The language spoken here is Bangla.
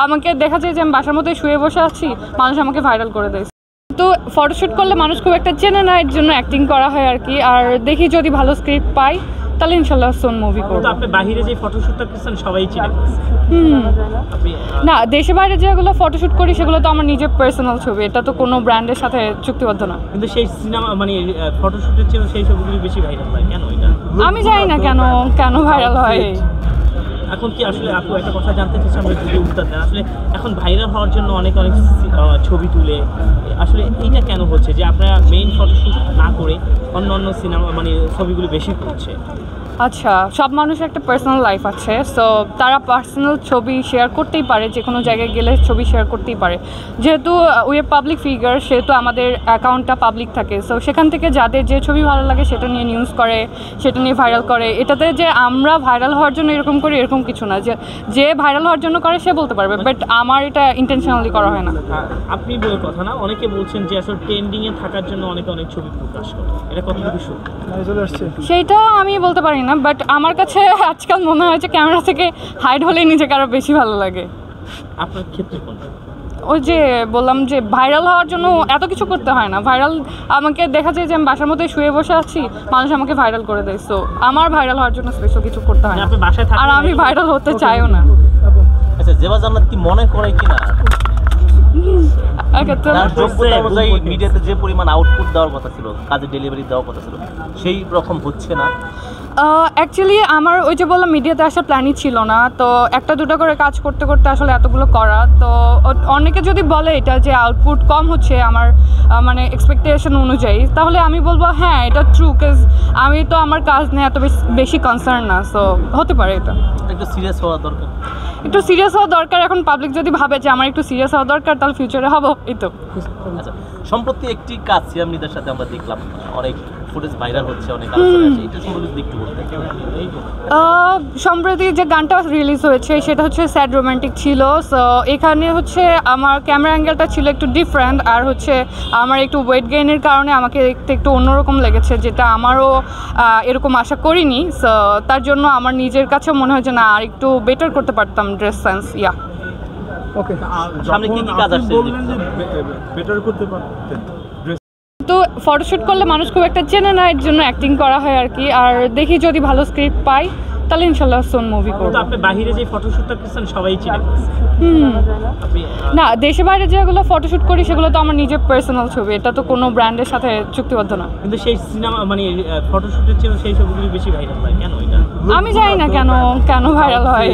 আমাকে দেখা যায় যে আমি বাসার মধ্যে শুয়ে বসে আছি, মানুষ আমাকে ভাইরাল করে দেয়। তো ফটোশ্যুট করলে মানুষ খুব একটা চেনে না, এর জন্য অ্যাক্টিং করা হয় আর কি। আর দেখি যদি ভালো স্ক্রিপ্ট পাই তাহলে ইনশাল্লাহ সোন মুভি করব। তো আপনি বাইরে যে ফটোশ্যুটটা করছেন সবাই চিনে। আপনি না, দেশে বাইরে যেগুলো ফটোশ্যুট করি সেগুলো তো আমার নিজের পার্সোনাল ছবি, এটা তো কোনো ব্র্যান্ডের সাথে চুক্তিবদ্ধ না। কিন্তু সেই সিনেমা মানে ফটোশ্যুটের চেয়ে সেই ছবিগুলো বেশি ভাইরাল হয় কেন? এটা আমি জানি না কেন ভাইরাল হয়। এখন কি আসলে আপু একটা কথা জানতে চাচ্ছি, আমরা যদি উত্তর দেন, আসলে এখন ভাইরাল হওয়ার জন্য অনেক ছবি তুলে, আসলে এইটা কেন হচ্ছে যে আপনারা মেইন ফটোশ্যুট না করে অন্য সিনেমা মানে ছবিগুলো বেশি করছে? আচ্ছা, সব মানুষের একটা পার্সোনাল লাইফ আছে, সো তারা পার্সোনাল ছবি শেয়ার করতেই পারে, যে কোনো জায়গায় গেলে ছবি শেয়ার করতেই পারে। যেহেতু উই আর পাবলিক ফিগার, সেহেতু আমাদের অ্যাকাউন্টটা পাবলিক থাকে, সো সেখান থেকে যাদের যে ছবি ভালো লাগে সেটা নিয়ে নিউজ করে, সেটা নিয়ে ভাইরাল করে। এটাতে যে আমরা ভাইরাল হওয়ার জন্য এরকম করি এরকম কিছু না, যে ভাইরাল হওয়ার জন্য করে সে বলতে পারবে, বাট আমার এটা ইন্টেনশনালি করা হয় না। আপনি বলে কথা না, অনেকে বলছেন যে আসলে ট্রেন্ডিংয়ে থাকার জন্য অনেক ছবি প্রকাশ করে, এটা কতটুকু সত্যি? সেইটা আমি বলতে পারি না, বাট আমার কাছে আজকাল মনে হয় যে ক্যামেরা থেকে হাইড হলেই নিজেকে আরও বেশি ভালো লাগে। আপনার ক্ষেত্রে কোনটা? ওই যে বললাম যে ভাইরাল হওয়ার জন্য এত কিছু করতে হয় না। ভাইরাল আমাকে দেখা যায় যে আমি বাসার মধ্যে শুয়ে বসে আছি, মানুষ আমাকে ভাইরাল করে দেয়, সো আমার ভাইরাল হওয়ার জন্য স্পেশাল কিছু করতে হয় না। আর আমি ভাইরাল হতে চাইও না। আচ্ছা, জেবা জান্নাত কি মনে করে কিনা মিডিয়াতে যে পরিমাণ আউটপুট দেওয়ার কথা ছিল, কাজে ডেলিভারি দেওয়ার কথা ছিল, সেই রকম হচ্ছে না? অ্যাকচুয়ালি আমার ওই যে বললাম মিডিয়াতে আসার প্ল্যানই ছিল না, তো একটা দুটো করে কাজ করতে করতে আসলে এতগুলো করা, তো অনেকে যদি বলে এটা যে আউটপুট কম হচ্ছে আমার মানে এক্সপেকটেশন অনুযায়ী, তাহলে আমি বলবো হ্যাঁ এটা ট্রু, কাজ আমি তো আমার কাজ নিয়ে এত বেশি কনসার্ন না, সো হতে পারে এটা একটু সিরিয়াস হওয়া দরকার। একটু সিরিয়াস হওয়া দরকার। এখন পাবলিক যদি ভাবে যে আমার একটু সিরিয়াস হওয়া দরকার, তাহলে ফিউচারে হবো, এই তো। আচ্ছা, সম্প্রতি একটি কাজ সিয়াম নিদার সাথে আমরা দেখলাম, অনেক ফুটেজ ভাইরাল হচ্ছে, অনেক আলোচনা আছে, এটা সম্পর্কে একটু বলতে। সম্প্রতি যে গানটা রিলিজ হয়েছে সেটা হচ্ছে স্যাড রোমান্টিক ছিল, সো এখানে হচ্ছে আমার ক্যামেরা অ্যাঙ্গেলটা ছিল একটু ডিফারেন্ট, আর হচ্ছে আমার একটু ওয়েট গেইনের কারণে আমাকে দেখতে একটু অন্যরকম লেগেছে, যেটা আমারও এরকম আশা করিনি, সো তার জন্য আমার নিজের কাছেও মনে হয় যে না আর একটু বেটার করতে পারতাম ড্রেস সেন্স। ইয়া, ওকে, সামনে কি কাজ আসছে? বললেন যে বেটার করতে পারতেন। তো ফটোশ্যুট করলে মানুষ খুব একটা চেনে না, এর জন্য অ্যাক্টিং করা হয় আর কি। আর দেখি যদি ভালো স্ক্রিপ্ট পাই তাহলে ইনশাল্লাহ সোন মুভি করব। তো আপনি বাইরে যে ফটোশ্যুটটা করছেন সবাই চিনে। আপনি না, দেশে বাইরে যেগুলো ফটোশ্যুট করি সেগুলো তো আমার নিজের পার্সোনাল ছবি, এটা তো কোনো ব্র্যান্ডের সাথে চুক্তিবদ্ধ না। কিন্তু সেই সিনেমা মানে ফটোশ্যুটের চেয়ে সেই ছবিগুলো বেশি ভাইরাল হয় কেন? এটা আমি জানি না কেন ভাইরাল হয়।